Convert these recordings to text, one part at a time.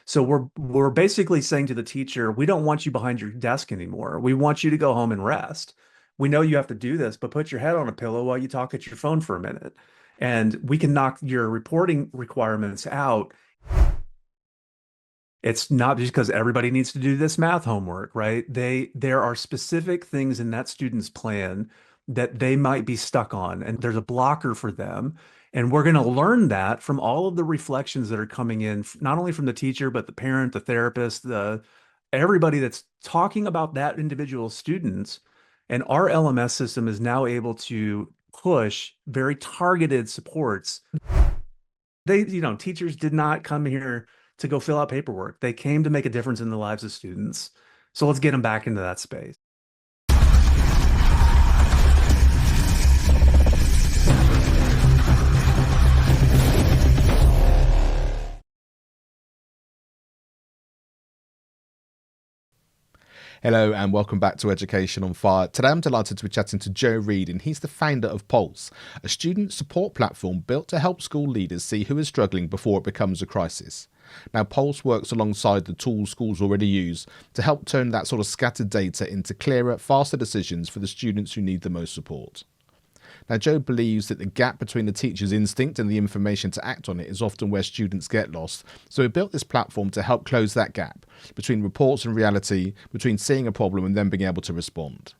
So we're basically saying to the teacher, we don't want you behind your desk anymore. We want you to go home and rest. We know you have to do this, but put your head on a pillow while you talk at your phone for a minute. And we can knock your reporting requirements out. It's not just because everybody needs to do this math homework, right? There are specific things in that student's plan that they might be stuck on, and there's a blocker for them. And we're going to learn that from all of the reflections that are coming in, not only from the teacher, but the parent, the therapist, the everybody that's talking about that individual students. And our LMS system is now able to push very targeted supports. Teachers did not come here to go fill out paperwork. They came to make a difference in the lives of students. So let's get them back into that space. Hello and welcome back to Education on Fire. Today I'm delighted to be chatting to Joe Reed, and he's the founder of Pulse, a student support platform built to help school leaders see who is struggling before it becomes a crisis. Now, Pulse works alongside the tools schools already use to help turn that sort of scattered data into clearer, faster decisions for the students who need the most support. Now, Joe believes that the gap between the teacher's instinct and the information to act on it is often where students get lost. So he built this platform to help close that gap between reports and reality, between seeing a problem and then being able to respond.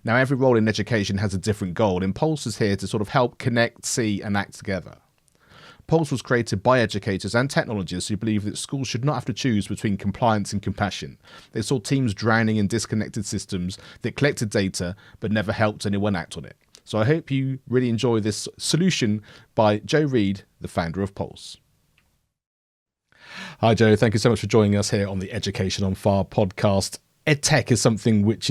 Now, every role in education has a different goal, and Pulse is here to sort of help connect, see and act together. Pulse was created by educators and technologists who believe that schools should not have to choose between compliance and compassion. They saw teams drowning in disconnected systems that collected data but never helped anyone act on it. So I hope you really enjoy this solution by Joe Reed, the founder of Pulse. Hi, Joe. Thank you so much for joining us here on the Education on Fire podcast. EdTech is something which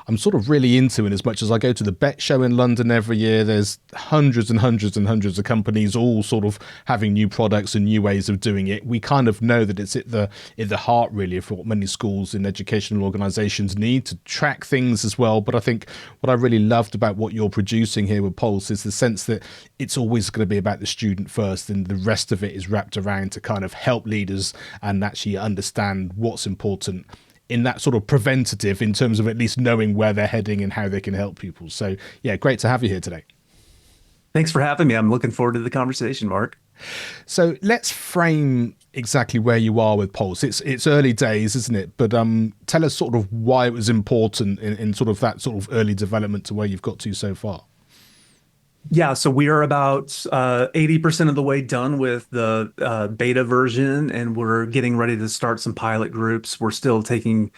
I'm sort of really into, in as much as I go to the BET show in London every year. There's hundreds and hundreds and hundreds of companies all sort of having new products and new ways of doing it. We kind of know that it's at the heart really of what many schools and educational organisations need to track things as well. But I think what I really loved about what you're producing here with Pulse is the sense that it's always going to be about the student first, and the rest of it is wrapped around to kind of help leaders and actually understand what's important in that sort of preventative, in terms of at least knowing where they're heading and how they can help people. So yeah, great to have you here today. Thanks for having me. I'm looking forward to the conversation, Mark. So let's frame exactly where you are with Pulse. It's early days, isn't it? But tell us sort of why it was important in sort of that sort of early development to where you've got to so far. Yeah, so we are about 80% of the way done with the beta version, and we're getting ready to start some pilot groups. We're still taking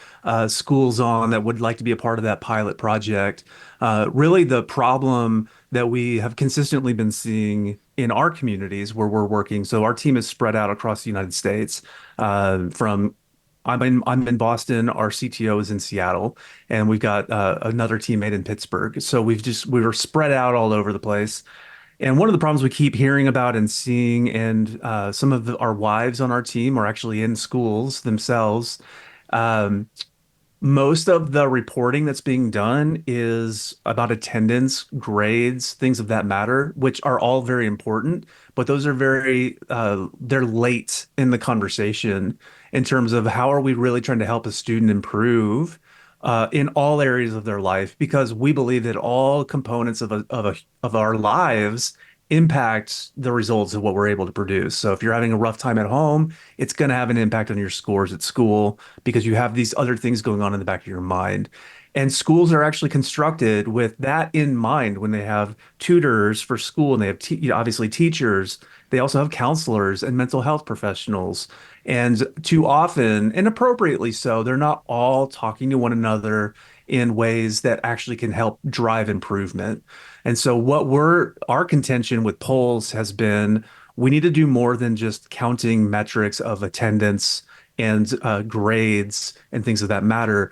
schools on that would like to be a part of that pilot project. Really, the problem that we have consistently been seeing in our communities where we're working, so our team is spread out across the United States, from I'm in Boston. Our CTO is in Seattle, and we've got another teammate in Pittsburgh. So we were spread out all over the place. And one of the problems we keep hearing about and seeing, and some of our wives on our team are actually in schools themselves. Um, Most of the reporting that's being done is about attendance, grades, things of that matter, which are all very important, but those are they're late in the conversation in terms of how are we really trying to help a student improve in all areas of their life, because we believe that all components of our lives impact the results of what we're able to produce. So if you're having a rough time at home, it's going to have an impact on your scores at school because you have these other things going on in the back of your mind. And schools are actually constructed with that in mind when they have tutors for school, and they have obviously teachers. They also have counselors and mental health professionals. And too often, and appropriately so, they're not all talking to one another in ways that actually can help drive improvement. And so our contention with polls has been, we need to do more than just counting metrics of attendance and grades and things of that matter.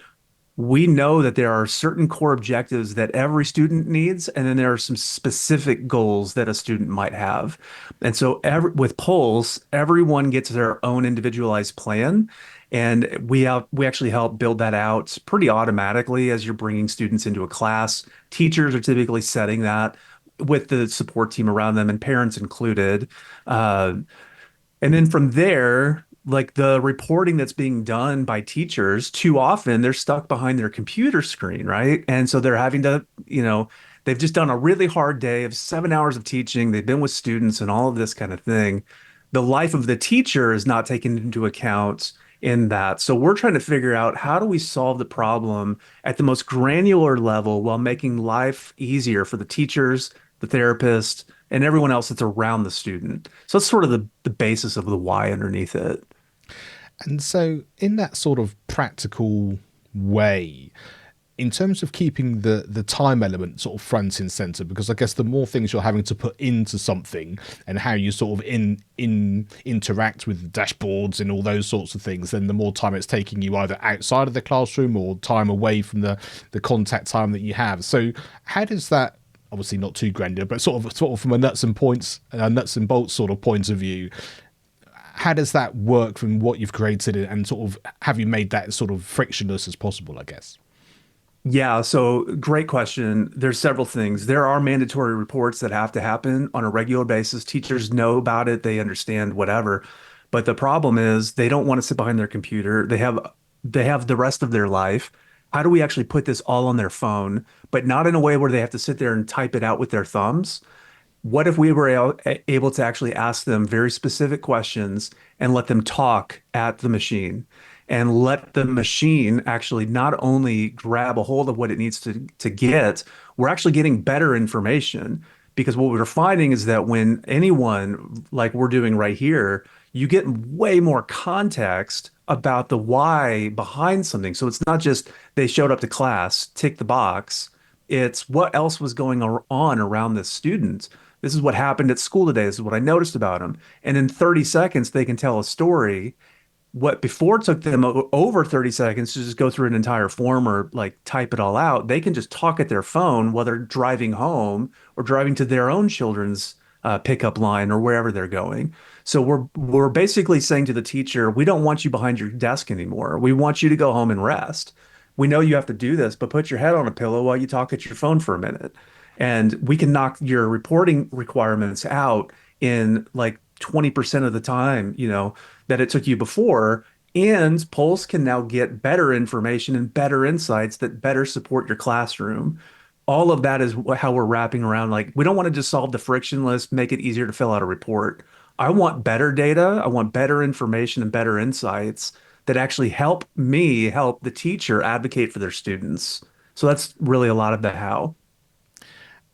We know that there are certain core objectives that every student needs, and then there are some specific goals that a student might have. And so with polls, everyone gets their own individualized plan. And we actually help build that out pretty automatically as you're bringing students into a class. Teachers are typically setting that with the support team around them, and parents included. And then from there, like the reporting that's being done by teachers, too often they're stuck behind their computer screen, right? And so they're having to, they've just done a really hard day of 7 hours of teaching. They've been with students and all of this kind of thing. The life of the teacher is not taken into account in that. So we're trying to figure out, how do we solve the problem at the most granular level while making life easier for the teachers, the therapists, and everyone else that's around the student. So that's sort of the basis of the why underneath it. And so, in that sort of practical way, in terms of keeping the time element sort of front and center, because I guess the more things you're having to put into something and how you sort of in interact with dashboards and all those sorts of things, then the more time it's taking you either outside of the classroom or time away from the contact time that you have. So how does that, obviously not too granular, but sort of from a nuts and bolts sort of point of view, how does that work from what you've created, and sort of have you made that as sort of frictionless as possible, I guess? Yeah, so great question. There's several things. There are mandatory reports that have to happen on a regular basis. Teachers know about it, they understand whatever. But the problem is they don't want to sit behind their computer. They have the rest of their life. How do we actually put this all on their phone, but not in a way where they have to sit there and type it out with their thumbs? What if we were able to actually ask them very specific questions and let them talk at the machine, and let the machine actually not only grab a hold of what it needs to get, we're actually getting better information. Because what we're finding is that when anyone, like we're doing right here, you get way more context about the why behind something. So it's not just they showed up to class, tick the box. It's what else was going on around this student. This is what happened at school today. This is what I noticed about him. And in 30 seconds, they can tell a story. What before took them over 30 seconds to just go through an entire form or like type it all out, they can just talk at their phone while they're driving home or driving to their own children's pickup line or wherever they're going. So we're basically saying to the teacher, we don't want you behind your desk anymore. We want you to go home and rest. We know you have to do this, but put your head on a pillow while you talk at your phone for a minute. And we can knock your reporting requirements out in like 20% of the time, that it took you before. And Pulse can now get better information and better insights that better support your classroom. All of that is how we're wrapping around. Like, we don't want to just solve the frictionless, make it easier to fill out a report. I want better data. I want better information and better insights that actually help me help the teacher advocate for their students. So that's really a lot of the how.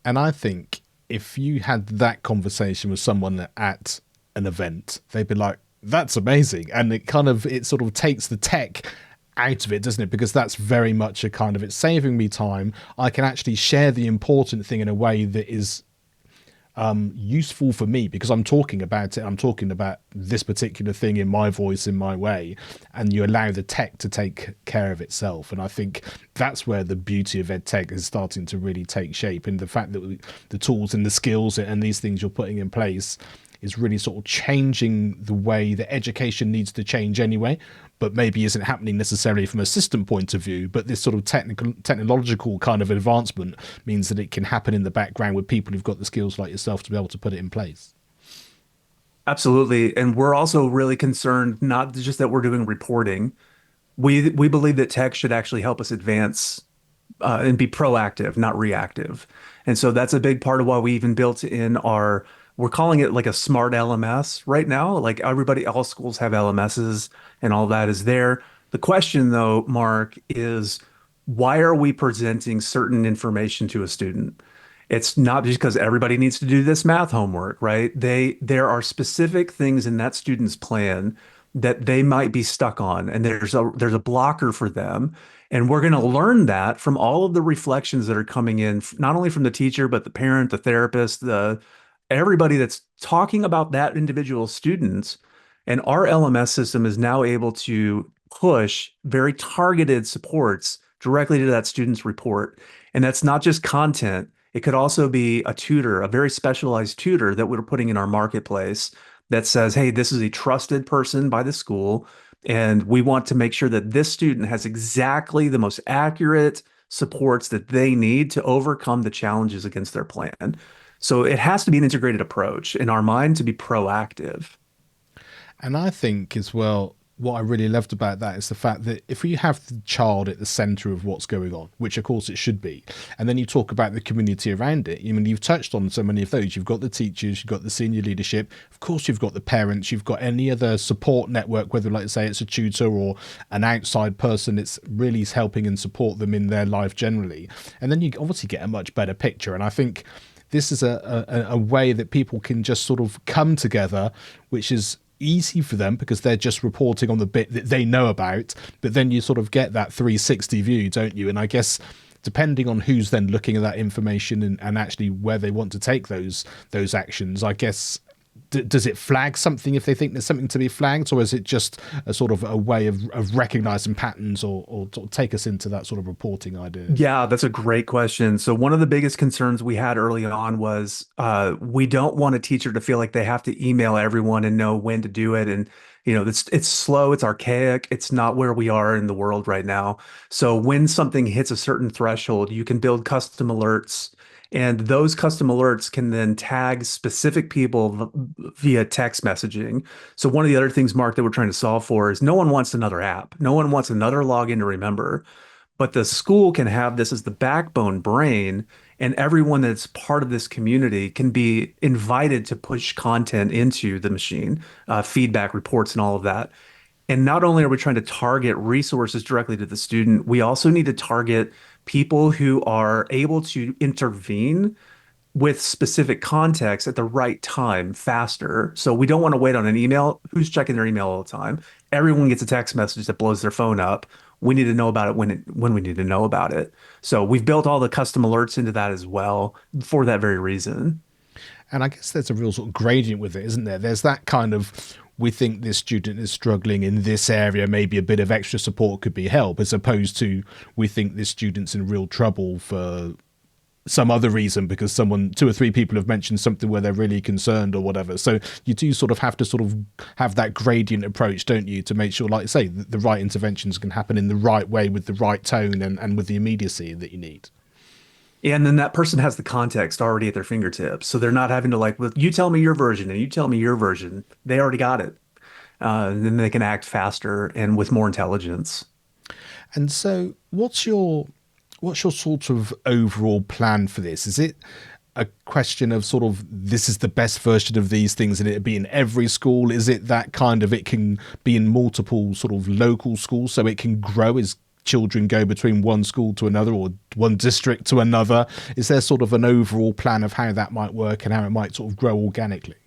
And I think if you had that conversation with someone at an event, they'd be like, that's amazing. And it sort of takes the tech out of it, doesn't it? Because that's very much a kind of, it's saving me time. I can actually share the important thing in a way that is useful for me, because I'm talking about it. I'm talking about this particular thing in my voice, in my way, and you allow the tech to take care of itself. And I think that's where the beauty of ed tech is starting to really take shape, in the fact that the tools and the skills and these things you're putting in place is really sort of changing the way that education needs to change anyway, but maybe isn't happening necessarily from a system point of view. But this sort of technological kind of advancement means that it can happen in the background with people who've got the skills like yourself to be able to put it in place. Absolutely. And we're also really concerned, not just that we're doing reporting. We believe that tech should actually help us advance and be proactive, not reactive. And so that's a big part of why we even built in we're calling it like a smart LMS right now. Like all schools have LMSs and all that is there. The question though, Mark, is why are we presenting certain information to a student? It's not just because everybody needs to do this math homework, right? There are specific things in that student's plan that they might be stuck on, and there's a blocker for them. And we're going to learn that from all of the reflections that are coming in, not only from the teacher, but the parent, the therapist, the everybody that's talking about that individual student. And our LMS system is now able to push very targeted supports directly to that student's report. And that's not just content. It could also be a tutor, a very specialized tutor that we're putting in our marketplace that says, hey, this is a trusted person by the school. And we want to make sure that this student has exactly the most accurate supports that they need to overcome the challenges against their plan. So it has to be an integrated approach in our mind to be proactive. And I think as well, what I really loved about that is the fact that if you have the child at the center of what's going on, which of course it should be, and then you talk about the community around it, I mean, you've touched on so many of those. You've got the teachers, you've got the senior leadership, of course, you've got the parents, you've got any other support network, whether, like, say, it's a tutor or an outside person, it's really helping and support them in their life generally. And then you obviously get a much better picture. And I think this is a way that people can just sort of come together, which is easy for them because they're just reporting on the bit that they know about, but then you sort of get that 360 view, don't you? And I guess depending on who's then looking at that information and actually where they want to take those actions, I guess, does it flag something if they think there's something to be flagged, or is it just a sort of a way of recognizing patterns, or sort of take us into that sort of reporting idea? Yeah, that's a great question. So one of the biggest concerns we had early on was we don't want a teacher to feel like they have to email everyone and know when to do it. And it's slow, it's archaic, it's not where we are in the world right now. So when something hits a certain threshold, you can build custom alerts, and those custom alerts can then tag specific people via text messaging. So one of the other things, Mark, that we're trying to solve for is no one wants another app. No one wants another login to remember. But the school can have this as the backbone brain, and everyone that's part of this community can be invited to push content into the machine, feedback, reports, and all of that. And not only are we trying to target resources directly to the student, we also need to target people who are able to intervene with specific context at the right time faster. So we don't want to wait on an email. Who's checking their email all the time? Everyone gets a text message that blows their phone up. We need to know about it when we need to know about it. So we've built all the custom alerts into that as well for that very reason. And I guess there's a real sort of gradient with it, isn't there? There's that kind of, we think this student is struggling in this area, maybe a bit of extra support could be help, as opposed to we think this student's in real trouble for some other reason because someone, two or three people have mentioned something where they're really concerned or whatever. So you do sort of have to sort of have that gradient approach, don't you, to make sure, like you say, that the right interventions can happen in the right way with the right tone and with the immediacy that you need. And then that person has the context already at their fingertips. So they're not having to like, well, you tell me your version and you tell me your version. They already got it. And then they can act faster and with more intelligence. And so what's your sort of overall plan for this? Is it a question of sort of this is the best version of these things and it'd be in every school? Is it that kind of it can be in multiple sort of local schools so it can grow as children go between one school to another or one district to another? Is there sort of an overall plan of how that might work and how it might sort of grow organically?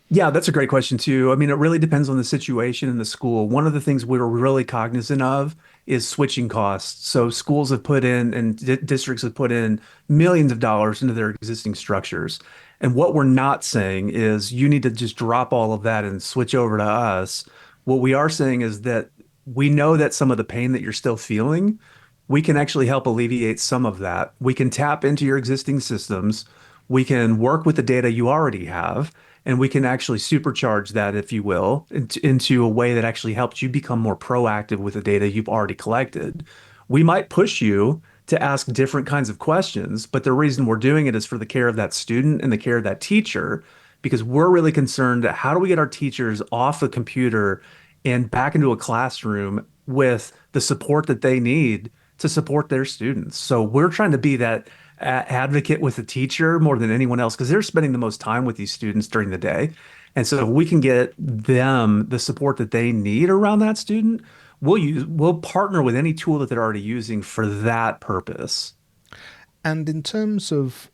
Yeah, that's a great question too. I mean, it really depends on the situation in the school. One of the things we're really cognizant of is switching costs. So schools have put in and districts have put in millions of dollars into their existing structures. And what we're not saying is you need to just drop all of that and switch over to us. What we are saying is that we know that some of the pain that you're still feeling, we can actually help alleviate some of that. We can tap into your existing systems. We can work with the data you already have, and we can actually supercharge that, if you will, into a way that actually helps you become more proactive with the data you've already collected. We might push you to ask different kinds of questions, but the reason we're doing it is for the care of that student and the care of that teacher, because we're really concerned that how do we get our teachers off the computer and back into a classroom with the support that they need to support their students. So we're trying to be that advocate with the teacher more than anyone else because they're spending the most time with these students during the day. And so if we can get them the support that they need around that student, we'll partner with any tool that they're already using for that purpose. And in terms of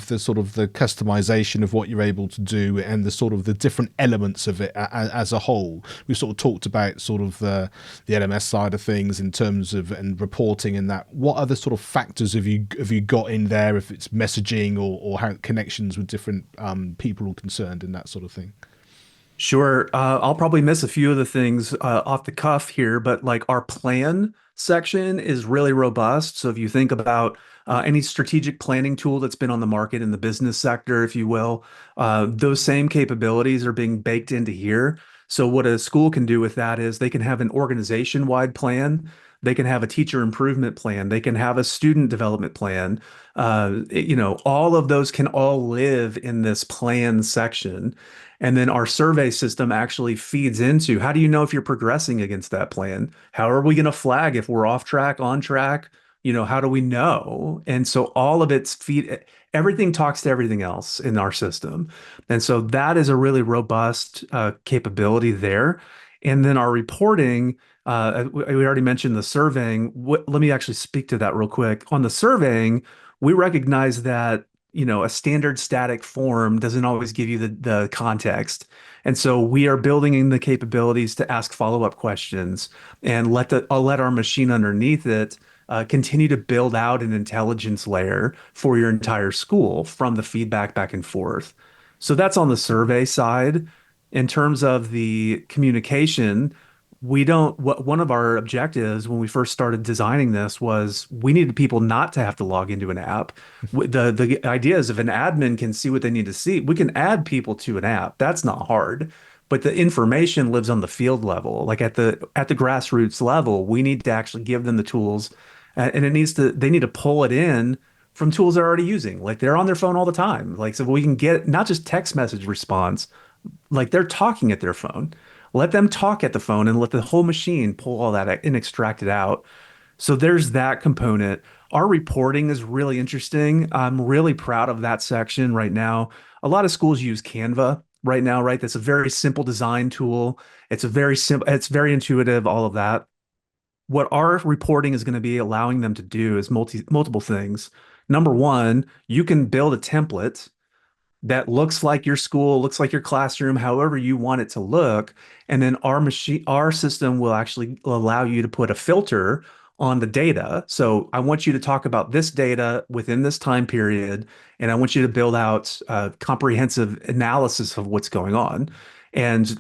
the sort of the customization of what you're able to do and the sort of the different elements of it as a whole, we've sort of talked about sort of the LMS side of things in terms of and reporting and that. What other sort of factors have you got in there, if it's messaging or how connections with different people are concerned and that sort of thing? Sure. I'll probably miss a few of the things off the cuff here, but like our plan section is really robust. So if you think about any strategic planning tool that's been on the market in the business sector, if you will, those same capabilities are being baked into here. So what a school can do with that is they can have an organization-wide plan They can have a teacher improvement plan. They can have a student development plan. All of those can all live in this plan section. And then our survey system actually feeds into how do you know if you're progressing against that plan? How are we going to flag if we're off track, on track? How do we know? And so all of everything talks to everything else in our system. And so that is a really robust capability there. And then our reporting, we already mentioned the surveying. Let me actually speak to that real quick. On the surveying, we recognize that, a standard static form doesn't always give you the context. And so we are building in the capabilities to ask follow-up questions and I'll let our machine underneath it continue to build out an intelligence layer for your entire school from the feedback back and forth. So that's on the survey side. In terms of the communication, one of our objectives when we first started designing this was we needed people not to have to log into an app. The idea is if an admin can see what they need to see, we can add people to an app. That's not hard. But the information lives on the field level, like at the grassroots level, we need to actually give them the tools, and they need to pull it in from tools they're already using. Like they're on their phone all the time. Like so we can get not just text message response, like they're talking at their phone. Let them talk at the phone and let the whole machine pull all that and extract it out. So there's that component. Our reporting is really interesting. I'm really proud of that section right now. A lot of schools use Canva right now, right? That's a very simple design tool. It's very intuitive, all of that. What our reporting is going to be allowing them to do is multiple things. Number one, you can build a template that looks like your school, looks like your classroom, however you want it to look. And then our system will actually allow you to put a filter on the data. So I want you to talk about this data within this time period, and I want you to build out a comprehensive analysis of what's going on. And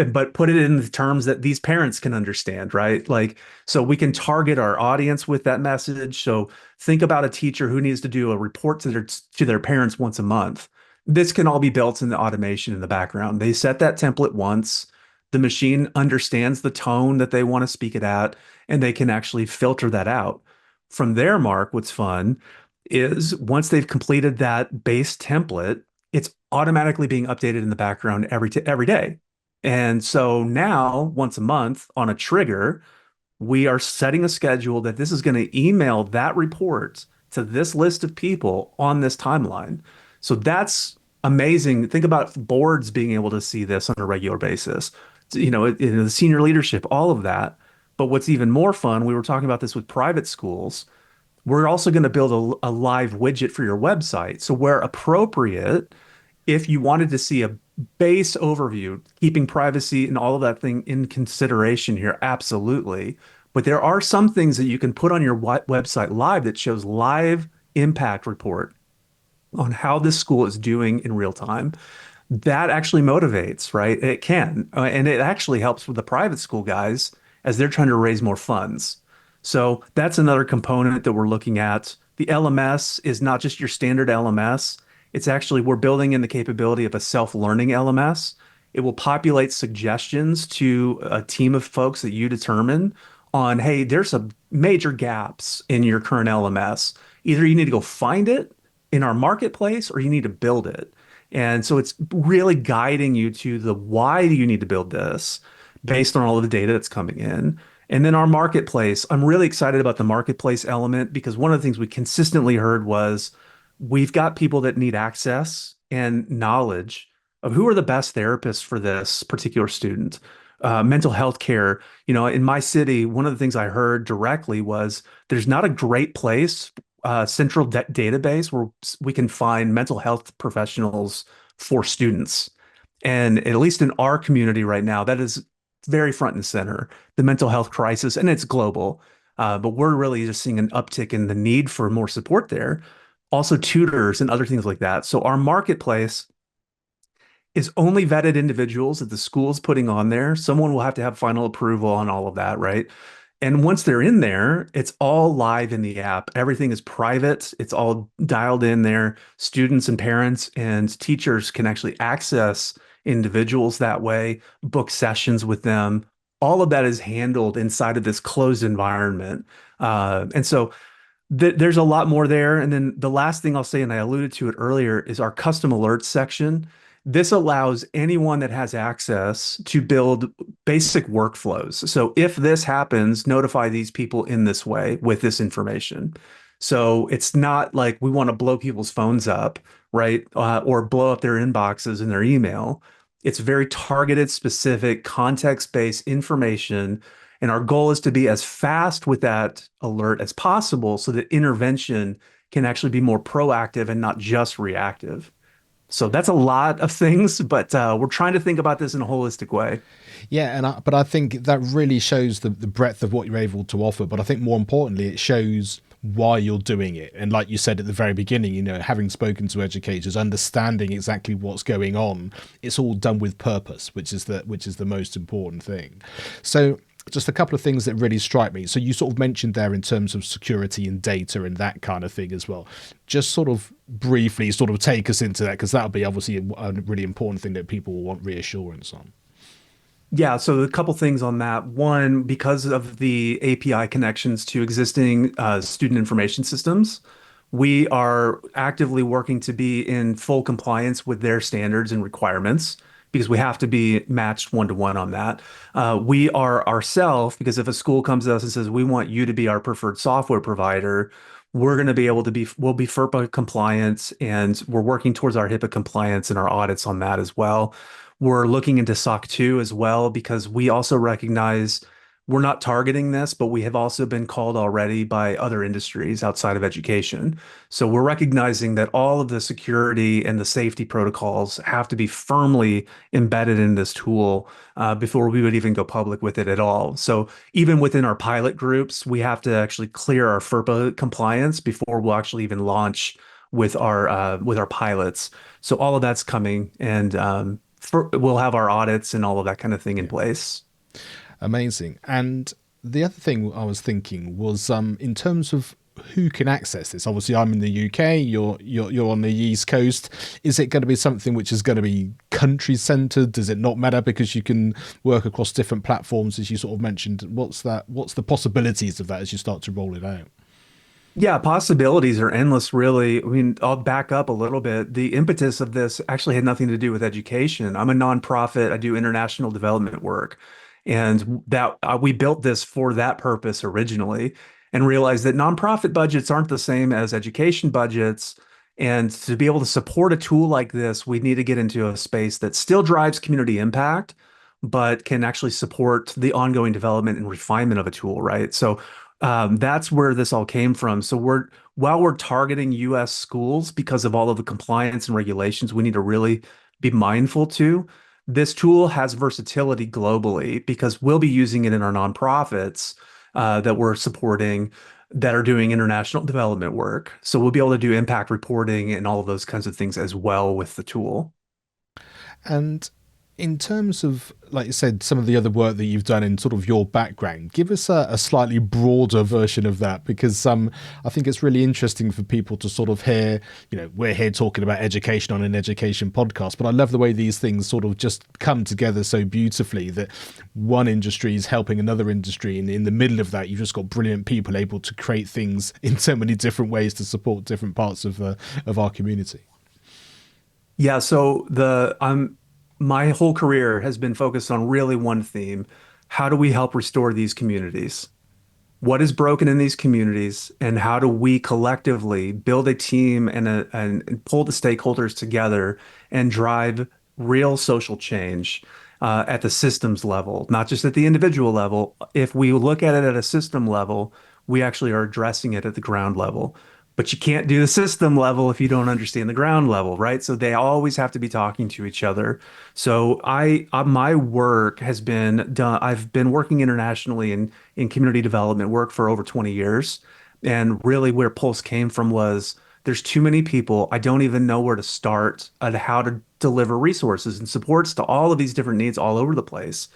but put it in the terms that these parents can understand, right? Like, so we can target our audience with that message. So think about a teacher who needs to do a report to their parents once a month. This can all be built in the automation in the background. They set that template once. The machine understands the tone that they want to speak it at, and they can actually filter that out. From there, Mark, what's fun is once they've completed that base template, it's automatically being updated in the background every day. And so now, once a month on a trigger, we are setting a schedule that this is going to email that report to this list of people on this timeline. So that's amazing. Think about boards being able to see this on a regular basis. The senior leadership, all of that. But what's even more fun, we were talking about this with private schools. We're also going to build a live widget for your website. So where appropriate, if you wanted to see a base overview, keeping privacy and all of that thing in consideration here, absolutely. But there are some things that you can put on your website live that shows live impact report on how this school is doing in real time. That actually motivates, right? It can. And it actually helps with the private school guys as they're trying to raise more funds. So that's another component that we're looking at. The LMS is not just your standard LMS. It's actually, we're building in the capability of a self-learning LMS. It will populate suggestions to a team of folks that you determine on, hey, there's some major gaps in your current LMS. Either you need to go find it in our marketplace or you need to build it. And so it's really guiding you to the why do you need to build this based on all of the data that's coming in. And then our marketplace, I'm really excited about the marketplace element because one of the things we consistently heard was we've got people that need access and knowledge of who are the best therapists for this particular student. Mental health care, in my city, one of the things I heard directly was there's not a great place, central database where we can find mental health professionals for students. And at least in our community right now, that is very front and center, the mental health crisis, and it's global. But we're really just seeing an uptick in the need for more support there. Also, tutors and other things like that. So our marketplace is only vetted individuals that the school is putting on there. Someone will have to have final approval on all of that, right? And once they're in there, it's all live in the app. Everything is private. It's all dialed in there. Students and parents and teachers can actually access individuals that way, book sessions with them, all of that is handled inside of this closed environment. And so there's a lot more there. And then the last thing I'll say, and I alluded to it earlier, is our custom alerts section. This allows anyone that has access to build basic workflows. So if this happens, notify these people in this way with this information. So it's not like we want to blow people's phones up, right? Or blow up their inboxes and their email. It's very targeted, specific, context-based information, and our goal is to be as fast with that alert as possible so that intervention can actually be more proactive and not just reactive. So that's a lot of things, but we're trying to think about this in a holistic way. Yeah, but I think that really shows the breadth of what you're able to offer. But I think more importantly, it shows why you're doing it. And like you said at the very beginning, having spoken to educators, understanding exactly what's going on, it's all done with purpose, which is the most important thing. So just a couple of things that really strike me. So you sort of mentioned there in terms of security and data and that kind of thing as well. Just sort of briefly sort of take us into that, because that'll be obviously a really important thing that people will want reassurance on. Yeah, so a couple things on that. One, because of the API connections to existing student information systems, we are actively working to be in full compliance with their standards and requirements because we have to be matched one-to-one on that. We are ourselves, because if a school comes to us and says, we want you to be our preferred software provider, we're going to be able to we'll be FERPA compliant, and we're working towards our HIPAA compliance and our audits on that as well. We're looking into SOC 2 as well because we also recognize we're not targeting this, but we have also been called already by other industries outside of education. So we're recognizing that all of the security and the safety protocols have to be firmly embedded in this tool before we would even go public with it at all. So even within our pilot groups, we have to actually clear our FERPA compliance before we'll actually even launch with our pilots. So all of that's coming, and we'll have our audits and all of that kind of thing in place. Amazing. And the other thing I was thinking was in terms of who can access this. Obviously, I'm in the UK. You're on the East Coast. Is it going to be something which is going to be country centered? Does it not matter because you can work across different platforms, as you sort of mentioned? What's the possibilities of that as you start to roll it out? Yeah, possibilities are endless, really. I mean, I'll back up a little bit. The impetus of this actually had nothing to do with education. I'm a nonprofit. I do international development work. And that we built this for that purpose originally, and realized that nonprofit budgets aren't the same as education budgets. And to be able to support a tool like this, we need to get into a space that still drives community impact, but can actually support the ongoing development and refinement of a tool, right? So that's where this all came from. So while we're targeting U.S. schools because of all of the compliance and regulations, we need to really be mindful too. This tool has versatility globally because we'll be using it in our nonprofits that we're supporting that are doing international development work. So we'll be able to do impact reporting and all of those kinds of things as well with the tool. And in terms of, like you said, some of the other work that you've done in sort of your background, give us a slightly broader version of that, because I think it's really interesting for people to sort of hear, we're here talking about education on an education podcast, but I love the way these things sort of just come together so beautifully, that one industry is helping another industry, and in the middle of that, you've just got brilliant people able to create things in so many different ways to support different parts of our community. Yeah, so my whole career has been focused on really one theme. How do we help restore these communities? What is broken in these communities, and how do we collectively build a team and pull the stakeholders together and drive real social change at the systems level, not just at the individual level. If we look at it at a system level, we actually are addressing it at the ground level. But you can't do the system level if you don't understand the ground level, right? So they always have to be talking to each other. So my work has been done. I've been working internationally in community development work for over 20 years. And really where Pulse came from was there's too many people. I don't even know where to start on how to deliver resources and supports to all of these different needs all over the place.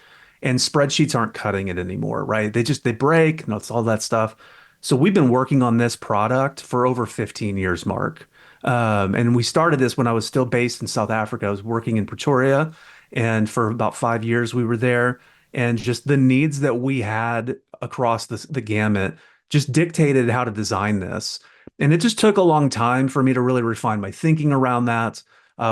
And spreadsheets aren't cutting it anymore, right? They break, and it's all that stuff. So we've been working on this product for over 15 years, Mark. And we started this when I was still based in South Africa. I was working in Pretoria, and for about 5 years we were there. and just the needs that we had across the gamut just dictated how to design this. And it just took a long time for me to really refine my thinking around that.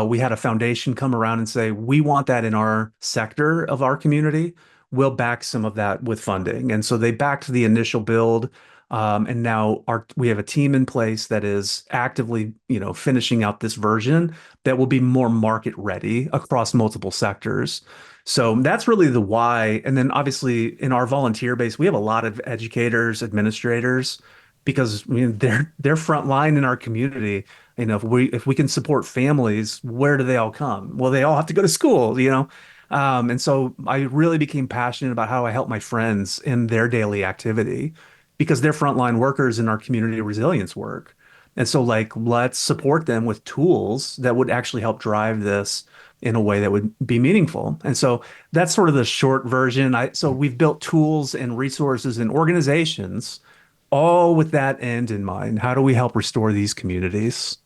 We had a foundation come around and say, we want that in our sector of our community. We'll back some of that with funding. And so they backed the initial build. And now we have a team in place that is actively, finishing out this version that will be more market ready across multiple sectors. So that's really the why. And then obviously in our volunteer base, we have a lot of educators, administrators, because they're front line in our community. If we can support families, where do they all come? Well, they all have to go to school. And so I really became passionate about how I help my friends in their daily activity because they're frontline workers in our community resilience work. And so, like, let's support them with tools that would actually help drive this in a way that would be meaningful. And so that's sort of the short version. So we've built tools and resources and organizations all with that end in mind. How do we help restore these communities?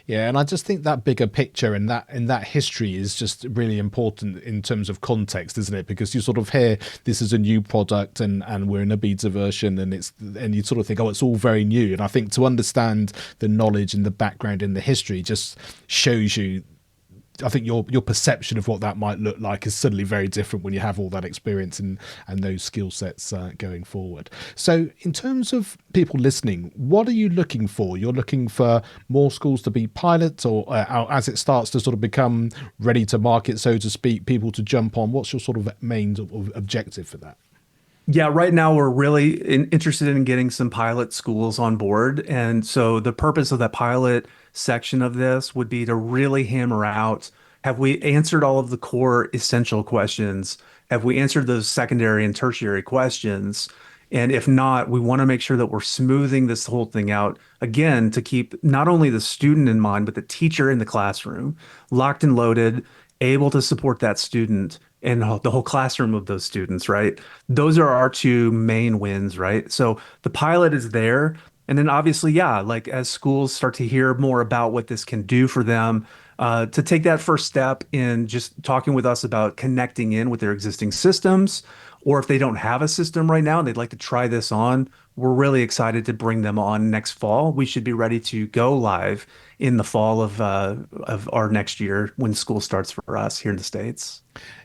Yeah, and I just think that bigger picture and that history is just really important in terms of context, isn't it? Because you sort of hear this is a new product and we're in a beta version and you sort of think, oh, it's all very new. And I think to understand the knowledge and the background and the history just shows you, I think your perception of what that might look like is suddenly very different when you have all that experience and those skill sets going forward. So in terms of people listening, what are you looking for? You're looking for more schools to be pilots, or as it starts to sort of become ready to market, so to speak, people to jump on? What's your sort of main objective for that? Yeah, right now we're really interested in getting some pilot schools on board. And so the purpose of that pilot section of this would be to really hammer out, have we answered all of the core essential questions? Have we answered those secondary and tertiary questions? And if not, we want to make sure that we're smoothing this whole thing out again to keep not only the student in mind, but the teacher in the classroom locked and loaded, able to support that student and the whole classroom of those students, right? Those are our two main wins, right? So the pilot is there. And then obviously, yeah, like as schools start to hear more about what this can do for them, to take that first step in just talking with us about connecting in with their existing systems, or if they don't have a system right now and they'd like to try this on, we're really excited to bring them on next fall. We should be ready to go live in the fall of our next year when school starts for us here in the States.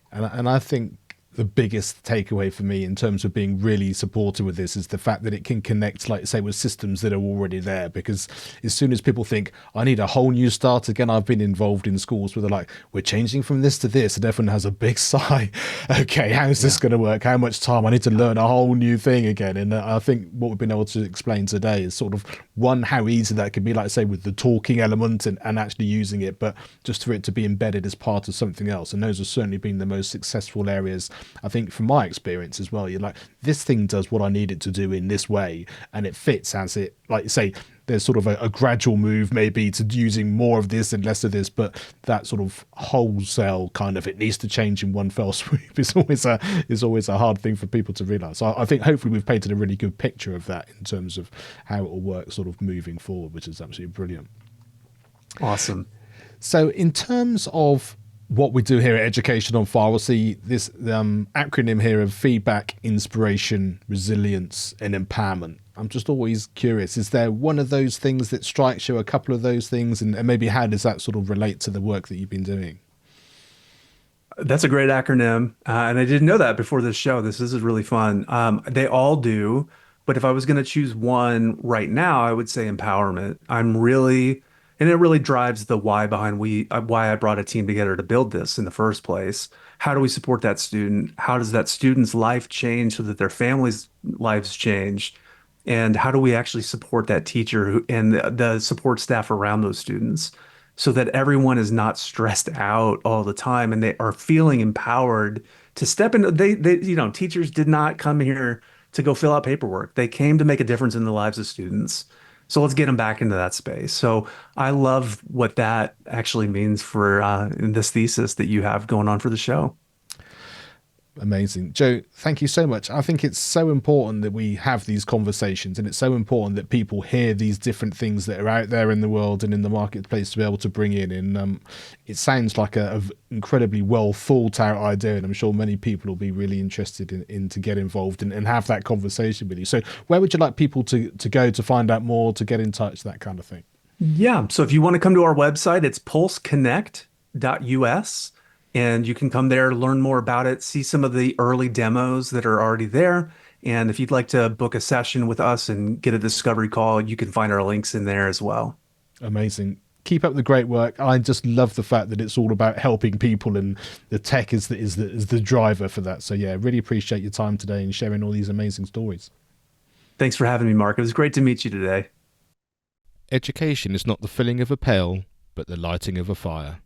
And I think the biggest takeaway for me in terms of being really supportive with this is the fact that it can connect, like say, with systems that are already there. Because as soon as people think, I need a whole new start again, I've been involved in schools where they're like, we're changing from this to this, and everyone has a big sigh. Okay, how's this going to work? How much time? I need to learn a whole new thing again. And I think what we've been able to explain today is sort of one, how easy that could be, like say, with the talking element and actually using it, but just for it to be embedded as part of something else. And those have certainly been the most successful areas, I think, from my experience as well. You're like, this thing does what I need it to do in this way, and it fits as it, like you say, there's sort of a gradual move maybe to using more of this and less of this, but that sort of wholesale kind of, it needs to change in one fell swoop is always a hard thing for people to realize. So I think hopefully we've painted a really good picture of that in terms of how it will work sort of moving forward, which is absolutely brilliant. Awesome. So in terms of what we do here at Education on Fire, we'll see this acronym here of feedback, inspiration, resilience, and empowerment. I'm just always curious, is there one of those things that strikes you, a couple of those things, and maybe how does that sort of relate to the work that you've been doing? That's a great acronym. And I didn't know that before this show. This is really fun. They all do. But if I was going to choose one right now, I would say empowerment. And it really drives the why behind why I brought a team together to build this in the first place. How do we support that student? How does that student's life change so that their families' lives change? And how do we actually support that teacher and the support staff around those students so that everyone is not stressed out all the time and they are feeling empowered to step into teachers did not come here to go fill out paperwork. They came to make a difference in the lives of students. So let's get them back into that space. So I love what that actually means for this thesis that you have going on for the show. Amazing. Joe, thank you so much. I think it's so important that we have these conversations, and it's so important that people hear these different things that are out there in the world and in the marketplace to be able to bring in. And it sounds like a incredibly well thought out idea, and I'm sure many people will be really interested in to get involved and have that conversation with you. So where would you like people to go to find out more, to get in touch, that kind of thing? Yeah. So if you want to come to our website, it's pulseconnect.us, and you can come there, learn more about it, see some of the early demos that are already there. And if you'd like to book a session with us and get a discovery call, you can find our links in there as well. Amazing. Keep up the great work. I just love the fact that it's all about helping people, and the tech is the driver for that. So yeah, really appreciate your time today and sharing all these amazing stories. Thanks for having me, Mark. It was great to meet you today. Education is not the filling of a pail, but the lighting of a fire.